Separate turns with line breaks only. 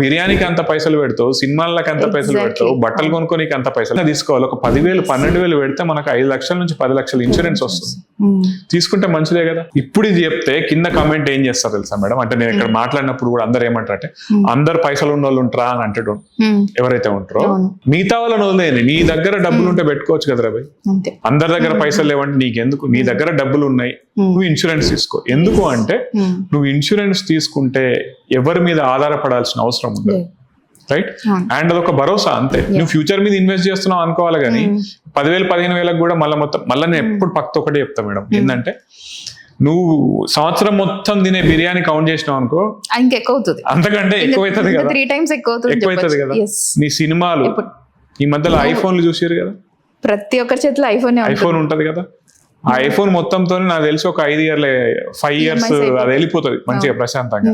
బిర్యానీకి అంత పైసలు పెడతావు, సినిమాలకు అంత పైసలు పెడతావు, బట్టలు కొనుక్కోనికి అంత పైసలు తీసుకోవాలి. ఒక 10,000 12,000 పెడితే మనకు 5 లక్షల నుంచి 10 లక్షల ఇన్సూరెన్స్ వస్తుంది. తీసుకుంటే మంచిదే కదా. ఇప్పుడు ఇది చెప్తే కింద కామెంట్ ఏం చేస్తారు తెలుసా మేడం, అంటే నేను ఇక్కడ మాట్లాడినప్పుడు కూడా అందరు ఏమంటారు అంటే అందరు పైసలు ఉన్న వాళ్ళు ఉంటారా అని అంటాడు. ఎవరైతే ఉంటారో మిగతా వాళ్ళని వదిలేయండి, నీ దగ్గర డబ్బులు ఉంటే పెట్టుకోవచ్చు కదా రవి. అందరి దగ్గర పైసలు లేవంటే నీకెందుకు, నీ దగ్గర డబ్బులు ఉన్నాయి, నువ్వు ఇన్సూరెన్స్ తీసుకో. ఎందుకు అంటే నువ్వు ఇన్సూరెన్స్ తీసుకుంటే ఎవరి మీద ఆధారపడాల్సిన అవసరం ఉంది, రైట్? అండ్ అదొక భరోసా అంతే. నువ్వు ఫ్యూచర్ మీద ఇన్వెస్ట్ చేస్తున్నావు అనుకోవాలి కానీ 10,000 15,000 కూడా మళ్ళీ నేను ఎప్పుడు పక్కతో ఒకటే చెప్తా మేడం, ఏంటంటే నువ్వు సంవత్సరం మొత్తం తినే బిర్యానీ కౌంట్ చేసినావు అనుకో
ఇంకెక్కువవుతుంది,
అంతకంటే ఎక్కువైతుంది కదా,
3 times
ఎక్కువైతుంది కదా. నీ సినిమాలు ఈ మధ్యలో ఐఫోన్లు చూసారు కదా,
ప్రతి ఒక్కరి చేతిలో ఐఫోన్
ఉంటది కదా. ఆ ఐఫోన్ మొత్తంతో నాకు తెలిసి ఒక 5 years 5 years అది వెళ్ళిపోతుంది మంచిగా ప్రశాంతంగా.